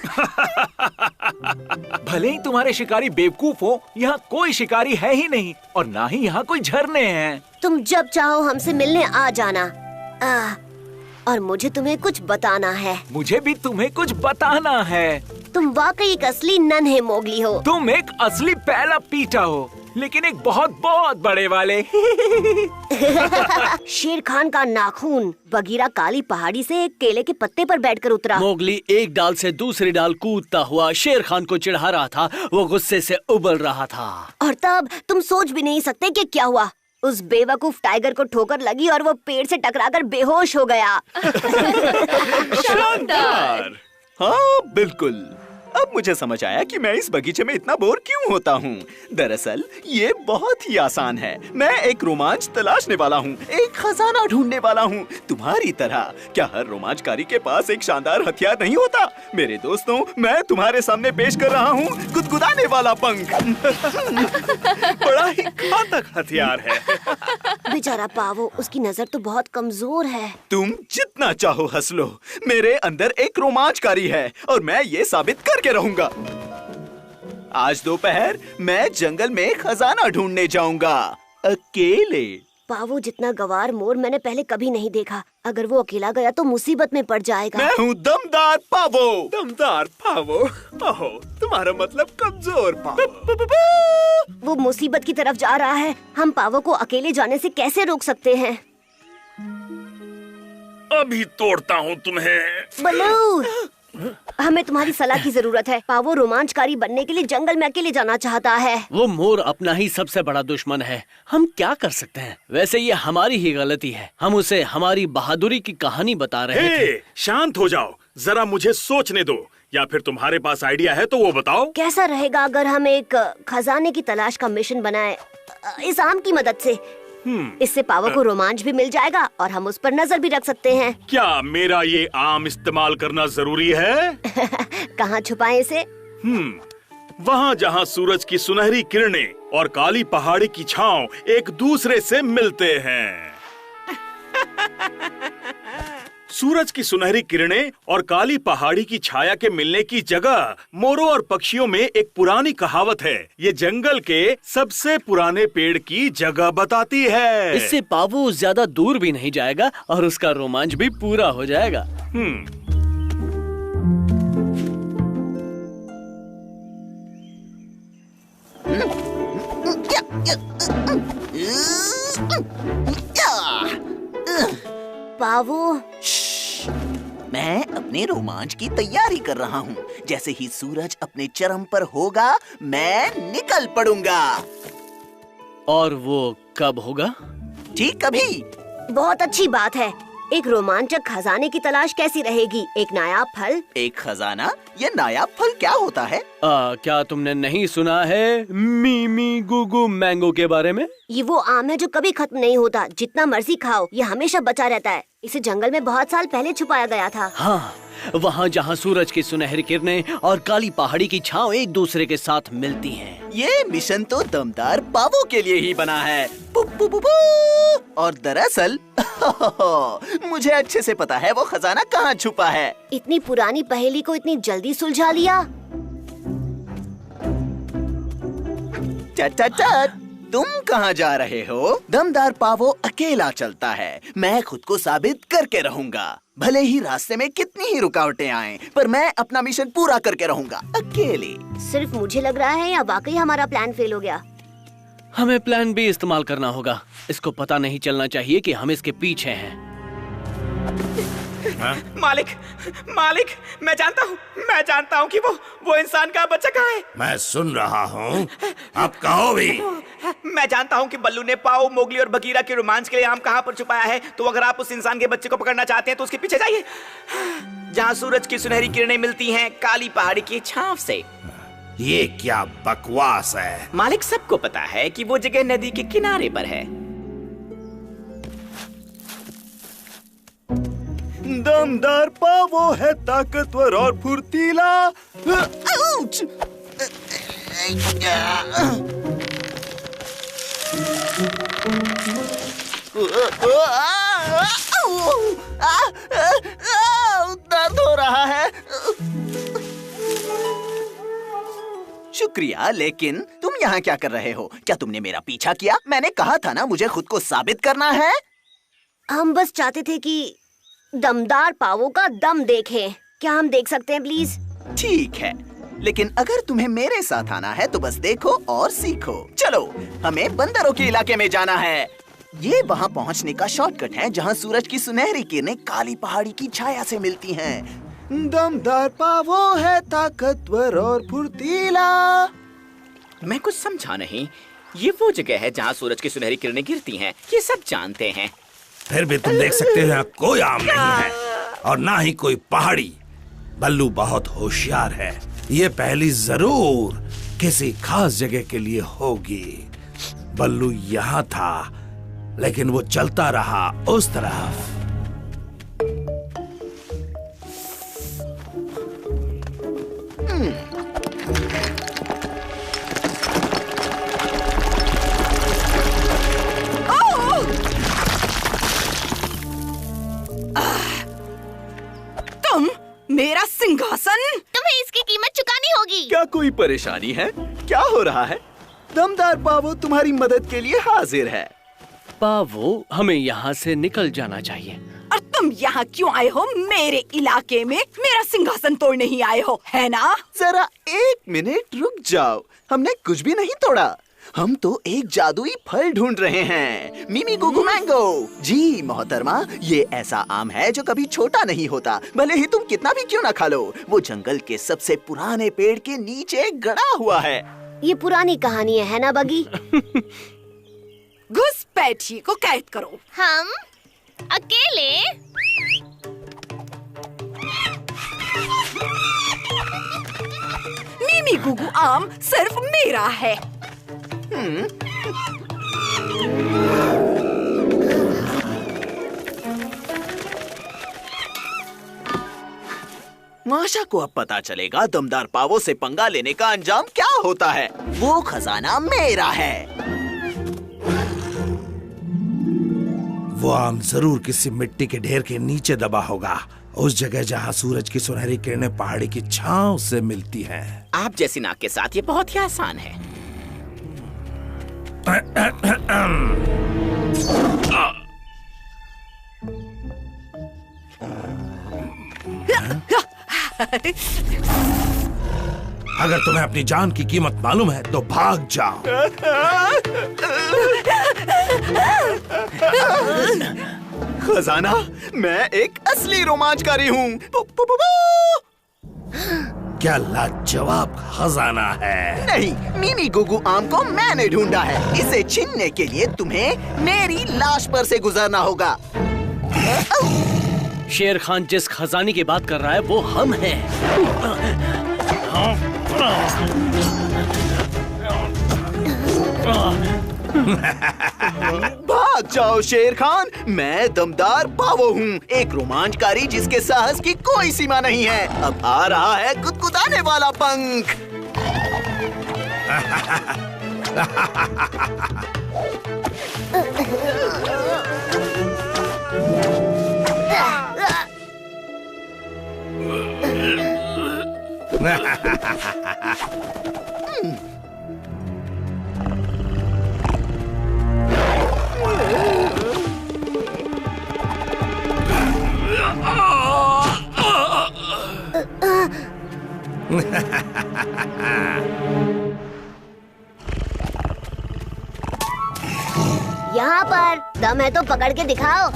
भले ही तुम्हारे शिकारी बेवकूफ हो, यहाँ कोई शिकारी है ही नहीं और ना ही यहाँ कोई झरने हैं। तुम जब चाहो हमसे मिलने आ जाना। और मुझे तुम्हें कुछ बताना है। मुझे भी तुम्हें कुछ बताना है। तुम वाकई एक असली नन्हे मोगली हो। तुम एक असली पहला पीटा हो, लेकिन एक बहुत बहुत बड़े वाले। शेर खान का नाखून बगीरा काली पहाड़ी से एक केले के पत्ते पर बैठकर उतरा। मोगली एक डाल से दूसरी डाल कूदता हुआ शेर खान को चिढ़ा रहा था। वो गुस्से से उबल रहा था। और तब तुम सोच भी नहीं सकते कि क्या हुआ। उस बेवकूफ टाइगर को ठोकर लगी और वो पेड़ से टकराकर बेहोश हो गया। शानदार। हाँ बिल्कुल। अब मुझे समझ आया कि मैं इस बगीचे में इतना बोर क्यों होता हूँ। दरअसल ये बहुत ही आसान है। मैं एक रोमांच तलाशने वाला हूँ, एक खजाना ढूंढने वाला हूँ, तुम्हारी तरह। क्या हर रोमांचकारी के पास एक शानदार हथियार नहीं होता? मेरे दोस्तों, मैं तुम्हारे सामने पेश कर रहा हूँ गुदगुदाने वाला पंख। बड़ा ही घातक हथियार है। बेचारा पावो, उसकी नजर तो बहुत कमजोर है। तुम जितना चाहो हंस लो, मेरे अंदर एक रोमांचकारी है और मैं ये साबित करके रहूंगा। आज दोपहर मैं जंगल में खजाना ढूंढने जाऊंगा, अकेले। पावो जितना गवार मोर मैंने पहले कभी नहीं देखा। अगर वो अकेला गया तो मुसीबत में पड़ जाएगा। मैं हूँ दमदार पावो। दमदार पावो? ओहो, तुम्हारा मतलब कमजोर पावो। वो मुसीबत की तरफ जा रहा है। हम पावो को अकेले जाने से कैसे रोक सकते हैं? अभी तोड़ता हूँ तुम्हें। बलू, हमें तुम्हारी सलाह की जरूरत है। पावो रोमांचकारी बनने के लिए जंगल में अकेले जाना चाहता है। वो मोर अपना ही सबसे बड़ा दुश्मन है। हम क्या कर सकते हैं? वैसे ये हमारी ही गलती है। हम उसे हमारी बहादुरी की कहानी बता रहे थे। शांत हो जाओ, जरा मुझे सोचने दो। या फिर तुम्हारे पास आइडिया है तो वो बताओ। कैसा रहेगा अगर हम एक खजाने की तलाश का मिशन बनाए, इस आम की मदद से? इससे पावो को रोमांच भी मिल जाएगा और हम उस पर नजर भी रख सकते हैं। क्या मेरा ये आम इस्तेमाल करना जरूरी है? कहाँ छुपाएं इसे? वहाँ जहाँ सूरज की सुनहरी किरणें और काली पहाड़ी की छांव एक दूसरे से मिलते हैं। सूरज की सुनहरी किरणें और काली पहाड़ी की छाया के मिलने की जगह मोरों और पक्षियों में एक पुरानी कहावत है। ये जंगल के सबसे पुराने पेड़ की जगह बताती है। इससे पावो ज्यादा दूर भी नहीं जाएगा और उसका रोमांच भी पूरा हो जाएगा। पावो, मैं अपने रोमांच की तैयारी कर रहा हूँ। जैसे ही सूरज अपने चरम पर होगा, मैं निकल पड़ूंगा। और वो कब होगा? ठीक कभी। बहुत अच्छी बात है। एक रोमांचक खजाने की तलाश कैसी रहेगी? एक नायाब फल? एक खजाना? ये नायाब फल क्या होता है? क्या तुमने नहीं सुना है मीमी गुगु मैंगो के बारे में? ये वो आम है जो कभी खत्म नहीं होता। जितना मर्जी खाओ, ये हमेशा बचा रहता है। इसे जंगल में बहुत साल पहले छुपाया गया था। हाँ, वहाँ जहाँ सूरज की सुनहरी किरणें और काली पहाड़ी की छांव एक दूसरे के साथ मिलती हैं। ये मिशन तो दमदार पावो के लिए ही बना है। पु, पु, पु, पु। और दरअसल मुझे अच्छे से पता है वो खजाना कहाँ छुपा है। इतनी पुरानी पहेली को इतनी जल्दी सुलझा लिया। तुम कहाँ जा रहे हो? दमदार पावो अकेला चलता है। मैं खुद को साबित करके रहूंगा। भले ही रास्ते में कितनी ही रुकावटें आएं, पर मैं अपना मिशन पूरा करके रहूंगा, अकेले। सिर्फ मुझे लग रहा है या वाकई हमारा प्लान फेल हो गया? हमें प्लान बी इस्तेमाल करना होगा। इसको पता नहीं चलना चाहिए कि हम इसके पीछे हैं। मालिक, मालिक, मैं जानता हूँ कि वो इंसान का बच्चा कहाँ है। मैं सुन रहा हूँ, अब कहो भी। मैं जानता हूँ कि बल्लू ने पाओ, मोगली और बगीरा के रोमांच के लिए आम कहाँ पर छुपाया है। तो अगर आप उस इंसान के बच्चे को पकड़ना चाहते हैं तो उसके पीछे जाइए, जहाँ सूरज की सुनहरी किरणें मिलती हैं काली पहाड़ी की छांव से। ये क्या बकवास है? मालिक, सबको पता है कि वो जगह नदी के किनारे पर है। दमदार पावो है ताकतवर और फुर्तीला। दर्द हो रहा है। शुक्रिया, लेकिन तुम यहाँ क्या कर रहे हो? क्या तुमने मेरा पीछा किया? मैंने कहा था ना मुझे खुद को साबित करना है। हम बस चाहते थे कि दमदार पावों का दम देखें। क्या हम देख सकते हैं प्लीज? ठीक है, लेकिन अगर तुम्हें मेरे साथ आना है तो बस देखो और सीखो। चलो, हमें बंदरों के इलाके में जाना है। ये वहाँ पहुँचने का शॉर्टकट है जहाँ सूरज की सुनहरी किरणें काली पहाड़ी की छाया से मिलती हैं। दमदार पावो है ताकतवर और फुर्तीला। मैं कुछ समझा नहीं। ये वो जगह है जहाँ सूरज की सुनहरी किरणें गिरती हैं। ये सब जानते हैं। फिर भी तुम देख सकते हो यहाँ कोई आम नहीं है और ना ही कोई पहाड़ी। बल्लू बहुत होशियार है। ये पहली जरूर किसी खास जगह के लिए होगी। बल्लू यहाँ था, लेकिन वो चलता रहा उस तरफ। तुम मेरा सिंहासन, तुम्हें इसकी कीमत चुकानी होगी। क्या कोई परेशानी है? क्या हो रहा है? दमदार पावो तुम्हारी मदद के लिए हाजिर है। पावो, हमें यहाँ से निकल जाना चाहिए। और तुम यहाँ क्यों आए हो? मेरे इलाके में मेरा सिंहासन तोड़ने ही आए हो, है ना? जरा 1 मिनट रुक जाओ। हमने कुछ भी नहीं तोड़ा। हम तो एक जादुई फल ढूंढ रहे हैं, मिमी गुगु मैंगो। जी मोहतरमा, ये ऐसा आम है जो कभी छोटा नहीं होता, भले ही तुम कितना भी क्यों ना खा लो। वो जंगल के सबसे पुराने पेड़ के नीचे गड़ा हुआ है। ये पुरानी कहानी है ना बगी? घुसपैठिए को कैद करो। हम अकेले? मिमी गुगु आम सिर्फ मेरा है। माशा को अब पता चलेगा दमदार पावो से पंगा लेने का अंजाम क्या होता है। वो खजाना मेरा है। वो आम जरूर किसी मिट्टी के ढेर के नीचे दबा होगा, उस जगह जहाँ सूरज की सुनहरी किरणें पहाड़ी की छांव से मिलती हैं। आप जैसी नाक के साथ ये बहुत ही आसान है। अगर तुम्हें अपनी जान की कीमत मालूम है तो भाग जाओ। खजाना, मैं एक असली रोमांचकारी हूँ। क्या लाजवाब खजाना है। नहीं, मिमी गुगु आम को मैंने ढूंढा है। इसे छीनने के लिए तुम्हें मेरी लाश पर से गुजरना होगा। शेर खान जिस खजाने की बात कर रहा है वो हम हैं। भाग जाओ शेर खान, मैं दमदार पावो हूँ, एक रोमांचकारी जिसके साहस की कोई सीमा नहीं है। अब आ रहा है गुदगुदाने वाला पंख। यहाँ पर दम है तो पकड़ के दिखाओ।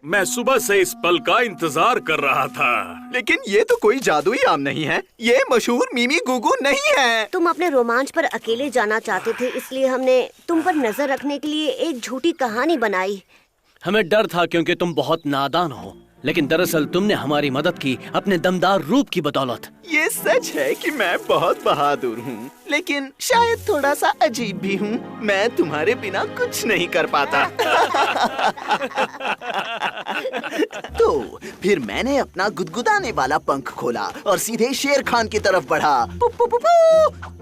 मैं सुबह से इस पल का इंतजार कर रहा था। लेकिन ये तो कोई जादुई आम नहीं है, ये मशहूर मिमी गुगु नहीं है। तुम अपने रोमांच पर अकेले जाना चाहते थे, इसलिए हमने तुम पर नजर रखने के लिए एक झूठी कहानी बनाई। हमें डर था क्योंकि तुम बहुत नादान हो, लेकिन दरअसल तुमने हमारी मदद की अपने दमदार रूप की बदौलत। ये सच है कि मैं बहुत बहादुर हूँ, लेकिन शायद थोड़ा सा अजीब भी हूँ। मैं तुम्हारे बिना कुछ नहीं कर पाता। तो फिर मैंने अपना गुदगुदाने वाला पंख खोला और सीधे शेर खान की तरफ बढ़ा। पु, पु, पु, पु।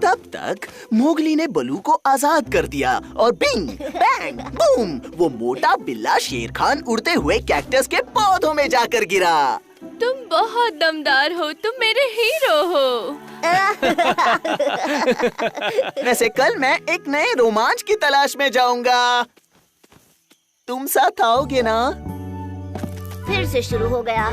तब तक मोगली ने बलू को आजाद कर दिया और बिंग बैंग बूम, वो मोटा बिल्ला शेर खान उड़ते हुए कैक्टस के पौधों में जाकर गिरा। तुम बहुत दमदार हो, तुम मेरे हीरो हो। वैसे कल मैं एक नए रोमांच की तलाश में जाऊंगा। तुम साथ आओगे ना? फिर से शुरू हो गया।